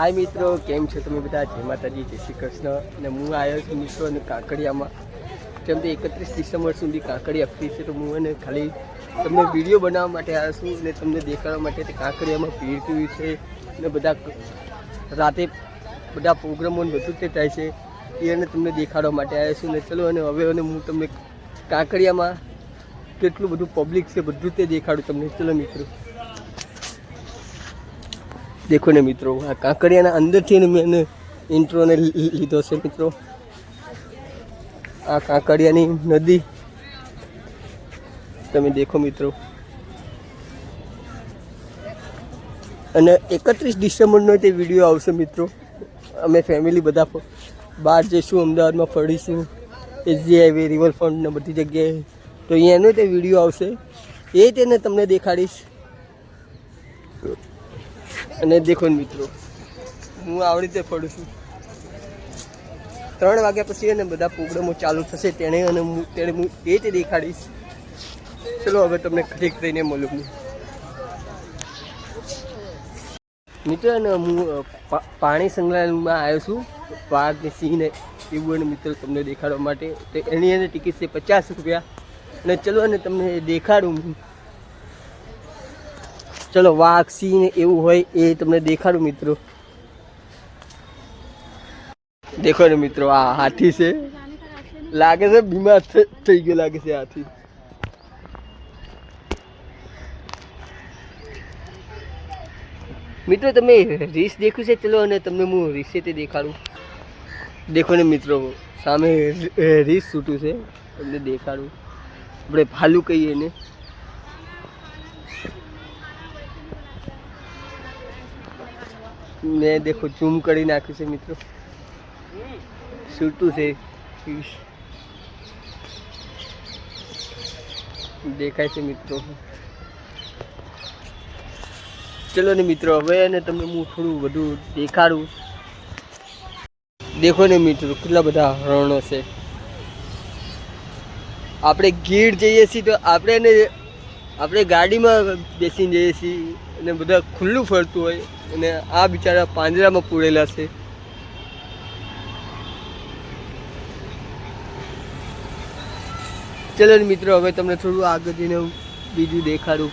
हाय मित्रों, केम छो तमे बधा? जय माताजी, जय श्री कृष्ण। અને હું આવ્યો છું મિત્રો અને કાંકરિયામાં કેમ કે 31 ડિસેમ્બર સુધી કાંકરિયા ફ્રી છે, તો હું એને ખાલી તમને વિડીયો બનાવવા માટે આવ્યો છું અને તમને દેખાડવા માટે કે કાંકરિયામાં ભીડ કેવી છે અને બધા રાતે બધા પ્રોગ્રામો બધું તે થાય છે એને તમને દેખાડવા માટે આવ્યો છું. અને ચલો અને હવે હું તમને કાંકરિયામાં કેટલું બધું પબ્લિક છે બધું તે દેખાડું તમને. ચલો મિત્રો, देखो ने मित्रों, आ कांकरिया अंदर थी ने मैंने इंट्रो ने लीधो से मित्रों. आ कांकरिया नदी तमे देखो मित्रों. અને 31 ડિસેમ્બરનો તે વિડીયો આવશે મિત્રો. અમે ફેમિલી બધા બહાર જઈશું, અમદાવાદમાં ફરીશું, એસજી હાઈવે, રિવરફ્રન્ટ ને બધી જગ્યાએ, તો અહીંયાનો તે વિડીયો આવશે એ તેને તમને દેખાડીશ. અને દેખો મિત્રો, હું આવી રીતે ફરું છું. 3 વાગ્યા પછી એને બધા પ્રોગ્રામો ચાલુ થશે તેને હું એ જ દેખાડીશ. ચલો હવે તમને ખરીક રહીને મળું મિત્રો. અને હું પાણી સંગ્રહાલયમાં આવ્યો છું, વાઘ ને સિંહ ને એવું અને મિત્રો તમને દેખાડવા માટે. તો એની ટિકિટ છે 50 રૂપિયા. અને ચલો અને તમને દેખાડું. चलो वाघ सिंह एवं हो तमने देखाड़ू मित्रों. देखो ने मित्रों, आ हाथी से लागे से बीमार थई गयो लागे से हाथी. मित्रों तमे रीस देखू से, चलो अने तमने मु रीसे ते देखाड़ू. देखो ने मित्रों, सामे रीस छूटू से तमने देखाड़ू. આપણે ભાલુ કહીએ ને. मैं देखो जूम करी नाख्યું છે મિત્રો. છૂટું છે, દેખાય છે મિત્રો. ચલો ને મિત્રો, હવે અને તમને હું થોડું બધું દેખાડું. દેખો ને મિત્રો, કેટલા બધા હરણો છે. આપણે ગીર જઈએ છીએ તો આપણે ગાડીમાં બેસીને જઈએ છીએ અને બધા ખુલ્લું ફરતું હોય અને આ બિચારા પાંજરામાં પૂરેલા છે. ચલો ને મિત્રો, હવે તમને થોડું આગળ જઈને બીજું દેખાડું.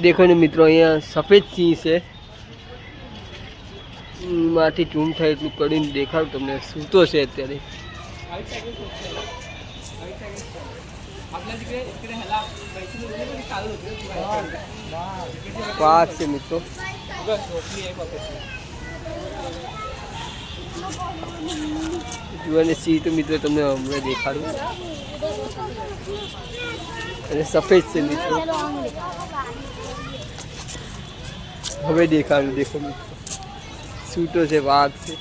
દેખો ને મિત્રો, અહીંયા સફેદ સિંહ છે. માંથી ઝૂમ થાય એટલું કરીને દેખાડું તમને. સૂતો છે અત્યારે. વાઘ છે મિત્રો. જુઓ ને સિંહ તો મિત્રો તમને હમણાં દેખાડું. અને સફેદ છે મિત્રો. હવે દેખાડું. દેખો મિત્રો, સૂટો છે, વાઘ છે.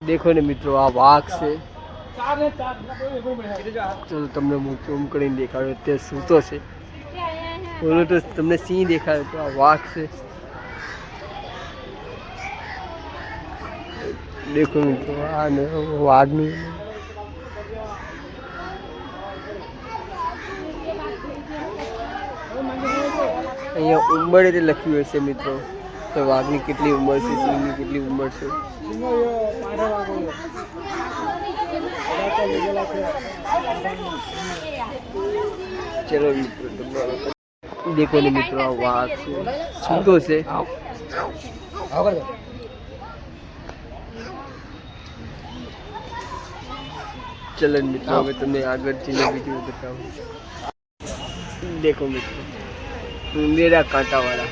देखो ने मित्रों, आ वाघ से. चलो तमने હું ઝૂમ કરીને દેખાડ્યો. તે સૂતો છે. બોલો તો તમને સિંહ દેખાડ્યો, તો આ વાઘ છે. देखो मित्रों, આ ને વાઘની અહીંયા ઉંમર એટલે લખ્યું હશે મિત્રો. તો વાઘની કેટલી ઉંમર છે, સિંહની કેટલી ઉંમર છે. चलो मित्रों, देखो ने मित्रों, आ वाघ છે, સૂતો છે. चलो मित्रों, હવે તમને આગળ જઈને બીજું બતાવું. देखो मित्रों, मेरा कांटा वाला.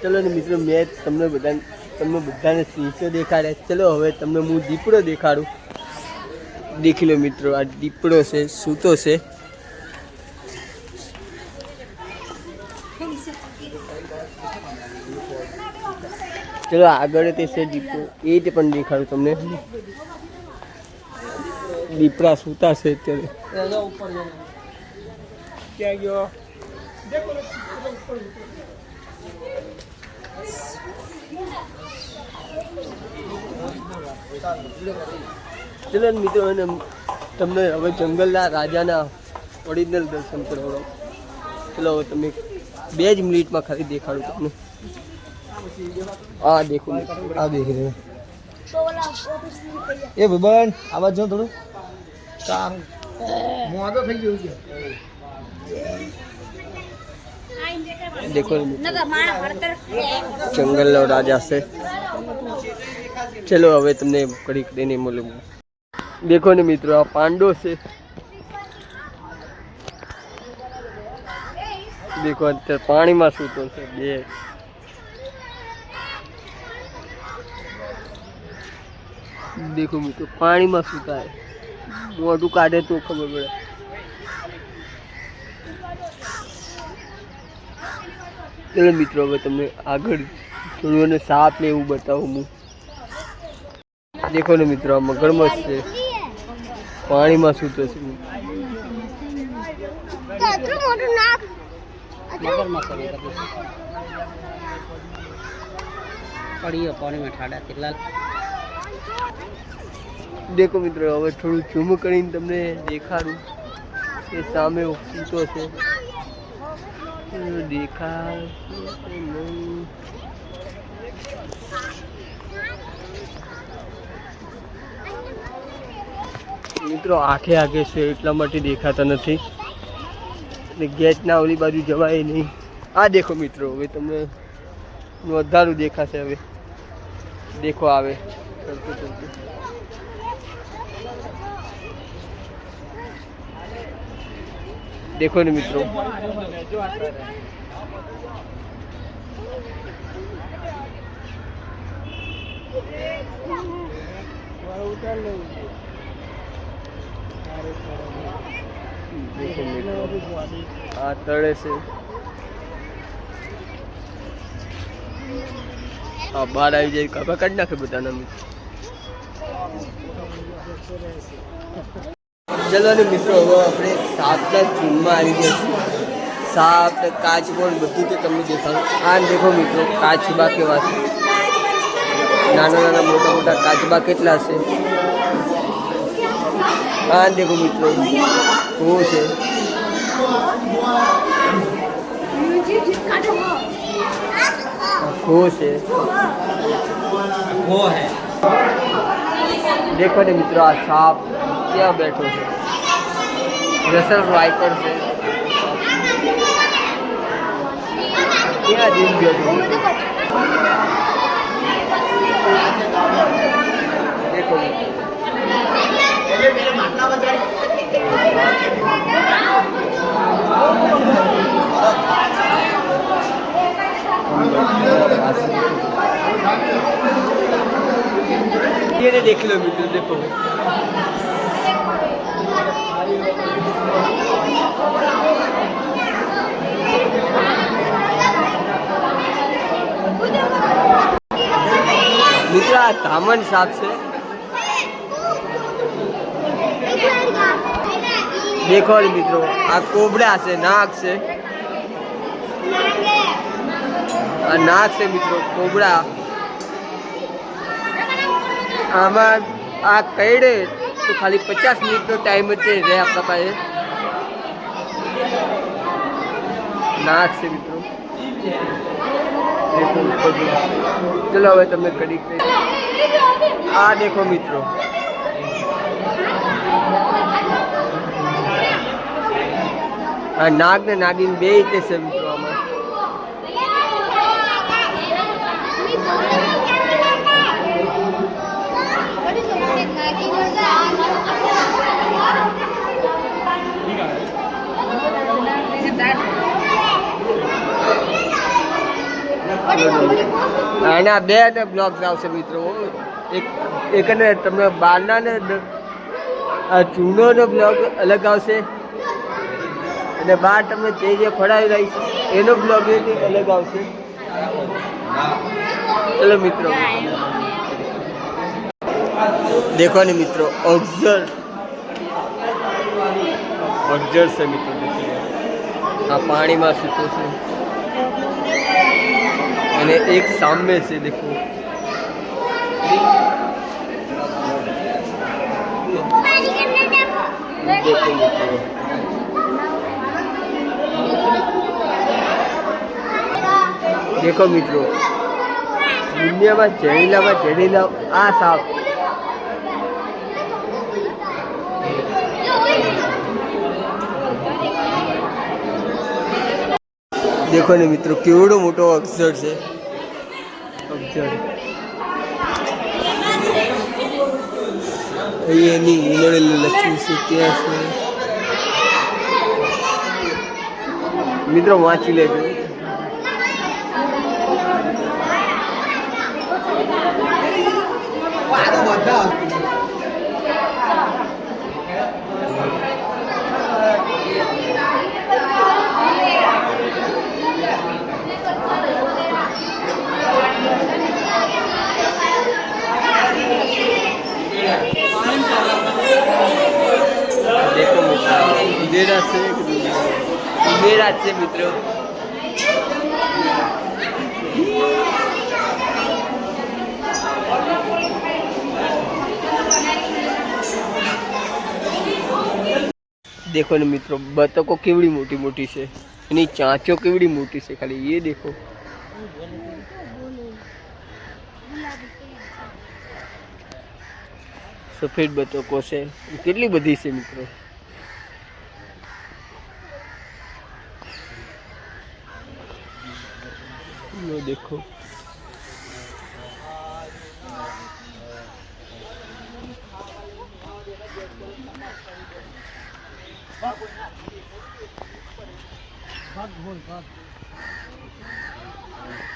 चलो ने मित्रों, मैं તમને બધાને સિંહ દેખાડે. चलो હવે તમને હું દીપડો દેખાડું. દેખી લો મિત્રો, આ દીપડો છે, સૂતો છે. ચલો આગળ તે છે દીપો, એ તે પણ દેખાડું તમને. દીપડા સૂતા છે અત્યારે. ક્યાં ગયો? ચલો મિત્રો, તમને હવે જંગલના રાજાના ઓરિજિનલ દર્શન કરવાનો. ચલો હવે તમે 2 જ મિનિટમાં ખાલી દેખાડું તમને. આ દેખો, આ દેખી રહ્યો. એ ભગવાન આવાજ જો થોડું કામ મોડો થઈ ગયું છે. દેખો જંગલનો રાજા છે. ચલો હવે તમને કડીક દઈને મળું. દેખો ને મિત્રો, આ પાંડો છે. દેખો અત્યારે પાણીમાં સૂતો છે. 2 દેખો મિત્રો, પાણીમાં સૂતા છે. મોઢું કાઢે તો ખબર પડે. ચલો મિત્રો, હવે તમને આગળ થોડું સાપ ને એવું બતાવું હું. દેખો ને મિત્રો, આ મગરમચ્છ છે, પાણીમાં સૂતો છે. દેખો મિત્રો, હવે થોડું ઝૂમ કરીને તમને દેખાડું. એ સામે સૂતો છે. દેખાય મિત્રો, આખે આખે છે એટલા માટે દેખાતા નથી. ગેટના ઓલી બાજુ જવાય નહીં. આ દેખો મિત્રો, હવે તમને વધારું દેખાશે. હવે દેખો આવે દેખો ને મિત્રો. આ તળે છે. આ બહાર આવી જાય, કાપા કાઢી નાખે બધાના. ચલો ને મિત્રો, હવે આપણે સાપના ઝૂમમાં આવી ગયા છીએ. સાપ ને કાચબો બધું તો તમને દેખાડું. આ દેખો મિત્રો, કાચબા કેવા છે. નાના નાના મોટા મોટા કાચબા કેટલા છે. આ દેખો મિત્રો, શું છે. દેખો ને મિત્રો, આ સાપ ક્યાં બેઠો છે. રસલ વાઇપર છે. ક્યાં દિન ગયો? દેખો ये देख लो मित्र, देखो मित्र, आ तामन साप से देखो मित्रों, आ कोबड़ा से नाक से नाक से मित्रों कोबड़ा आमा आ कईडे तो खाली 50 मिनट नो टाइम रहे अपना पास नाक से मित्रों. चलो હવે તમને કડી આ દેખો મિત્રો, આ નાગ ને નાગિન બે રીતે છે મિત્રો. આમાં આના 2 બ્લોગ્સ આવશે મિત્રો. એક ને તમને બહારના ને જૂનો નો બ્લોગ અલગ આવશે, અને બહાર તમને જે ખોડાવી રહીશ એનો બ્લોગ અલગ આવશે. चलो मित्रों देखो ने मित्रों अक्षर से मित्रों देखिए आ पानी में सूतो से અને એક સામે છે देखो देखो मित्रों दुनिया में जहरीला आ साप देखो ने मित्रों केवड़ो मोटो अक्षर है अक्षर ये नहीं लक्ष्मी से क्या है मित्रों वाँची लेजो देखो मेरा से मित्रों देखो ने मित्रों बतको केवड़ी मोटी मोटी से एनी चांचो केवड़ी मोटी से खाली ये देखो सफेद बतको से केटली बधी से मित्रों ये देखो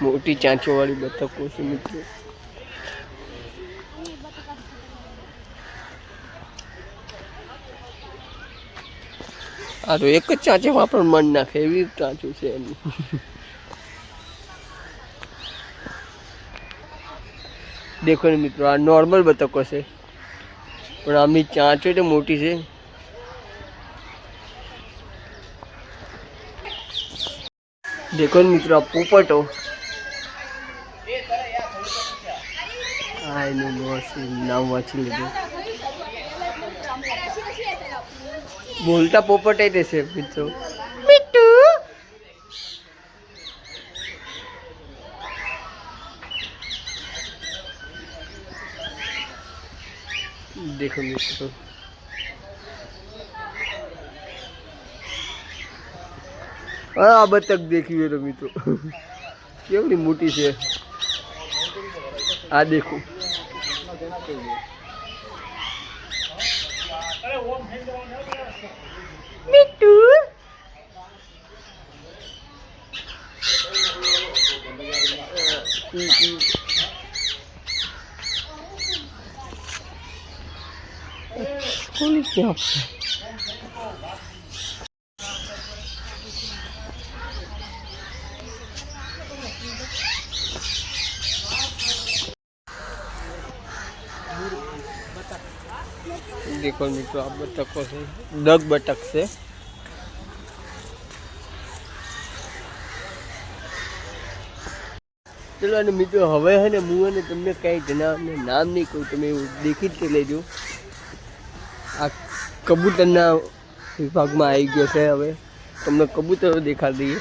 मोटी चांचो वाली बतको से मित्रों आ तो एक चांचे वापर मन नाखे एवी चांचो से देखो ने मित्रों आ नॉर्मल बतको से पण आमी चांचो तो मोटी से देखो ने मित्रों आ पोपटो नाम वाँची लीधुं बोलता पोपट है जैसे मित्रों मिट्टू देखो मित्रों आ बतक देखी मेरे मित्रों केवड़ी मोटी से आ देखो मिट्टू क्या देखो मित्रों आप बतको से डग बतक से चलो ने मित्रों हवे है ने मुँह ने तमने कई जना ने नाम नहीं कहूँ तमे देखी ज लेजो आ कबूतरना विभाग में आई गयो है हवे तमने कबूतर देखा दीए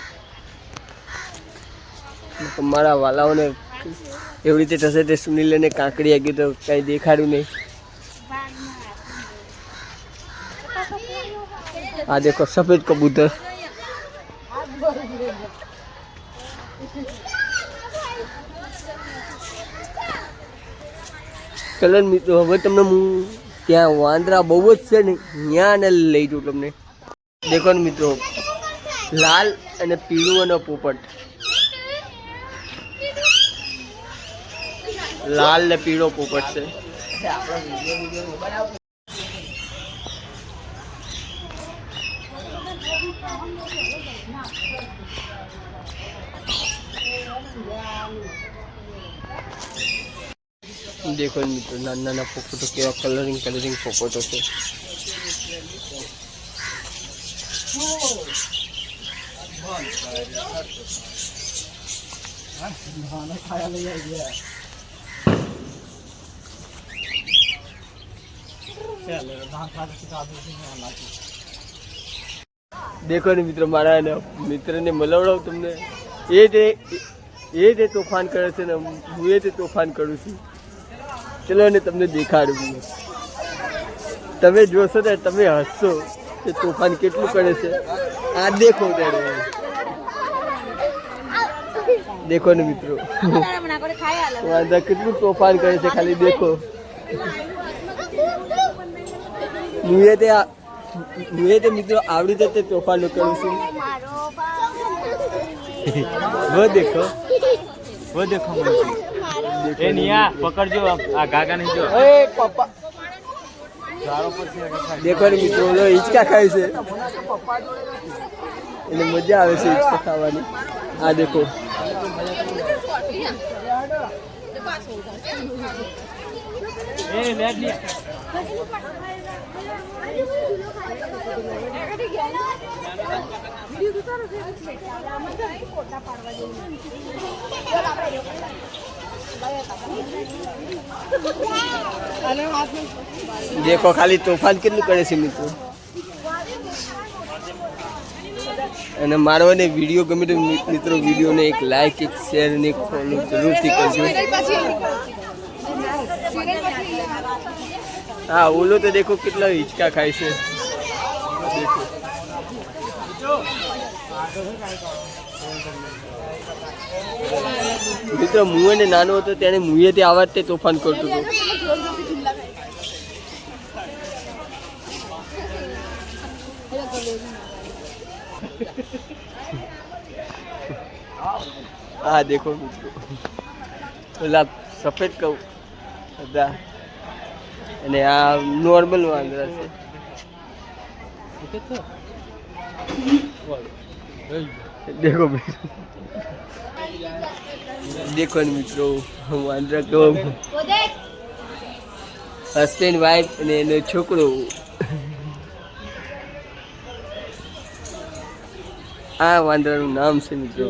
तमारा वालाओने एवी रीते थशे ते सुनील ने काकड़ी आ गई तो कई देखाड्યું नहीं आ देखो सफेद कबूतर कलर मित्रों हवे तमने हूँ त्या वांदरा बहु ज छे ने न्या ने लई जाऊं तमने देखो ने मित्रों लाल अने पीळुं अने पोपट लाल ने पीळो पोपट छे દેખો મિત્રો નાના નાના પોપટો કેવા કલરિંગ પોપટો છે. દેખો ને મિત્રો મારા મિત્રને મળવડાવ તમને. એ તે તોફાન કરે છે ને હું એ તે તોફાન કરું છું. ચલો ને તમને દેખાડું. તમે જોશો ને તમે હસશો કે તોફાન કેટલું કરે છે. આ દેખો ત્યારે દેખો ને મિત્રો વાંધા કેટલું તોફાન કરે છે. ખાલી દેખો. હું એ તે મિત્રો આવડી જતે તોફાન કરું છું. वो देखो એ નિયા પકડજો આ ગાગા નહીં જો એ પપ્પા દેખો ને મિત્રો ઓલો હિંચકા ખાય છે. એને મજા આવે છે હિંચકા ખાવાની. આ દેખો એ લેટ નિયા દેખો ખાલી તોફાન કેટલું કરે છે મિત્રો. અને મારો ને વિડીયો ગમે તો મિત્રો વિડીયોને એક લાઈક એક શેર અને એક ફોલો જરૂરથી કરજો. હા ઓલો તો દેખો કેટલા હિંચકા ખાય છે. દેખો મિત્રો મુએ ને નાનો હતો તેને મુએ તે આવા તે તોફાન કરતો હતો. હા દેખો મિત્રો ઓલા સફેદ કહું બધા અને આ નોર્મલ વાંદરા છે. દેખો દેખો ને મિત્રો વાંદરા કેવો હસબેન્ડ વાઈફ અને એનો છોકરો. આ વાંદરાનું નામ છે મિત્રો.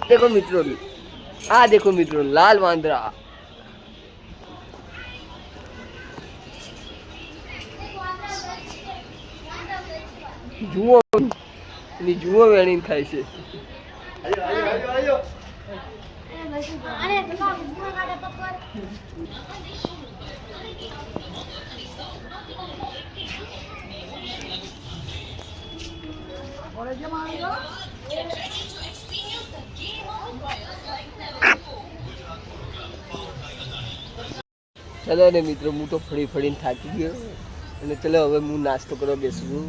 દેખો મિત્રો આ દેખો મિત્રો લાલ વાંદરા. જુઓ એની જુઓ વેણીને ખાય છે. ચલો ને મિત્રો હું તો ફળીને થાકી ગયો અને ચલો હવે હું નાસ્તો કરવા બેસું છું.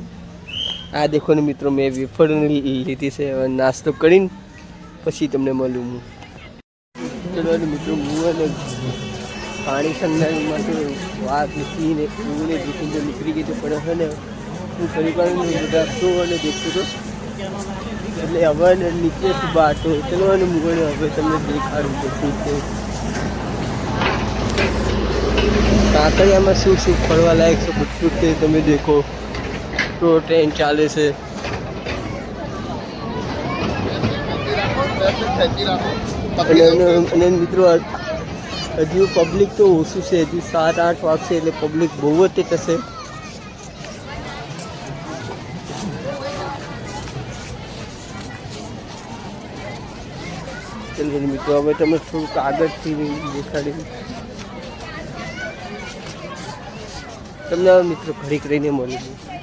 આ દેખો ને મિત્રો મેં વેફર લીધી છે. હવે નાસ્તો કરીને પછી તમને મળું હું. ચલો ને મિત્રો હું અને પાણી સંગ્રહ માટે વાત નીકળીને હું જીતીને નીકળી ગઈ તો પણ હવે ને હું ફરી વાર બધા શો અને દેખતો હતો એટલે હવે નીચે બાટો. ચલો અને હું હવે તમને દેખાડું કે શું છે કાંકરિયામાં શું શું ફરવા લાયક છે બધું તે તમે દેખો. તો ટ્રેન ચાલે છે. અને મિત્રો હજુ પબ્લિક તો ઓછું છે. હજુ 7-8 વાગશે એટલે પબ્લિક બહુ જ થશે. ચલો મિત્રો હવે તમે થોડુંક આગળથી દેખાડી તમને મિત્રો ઘડીક રહીને મળ્યું.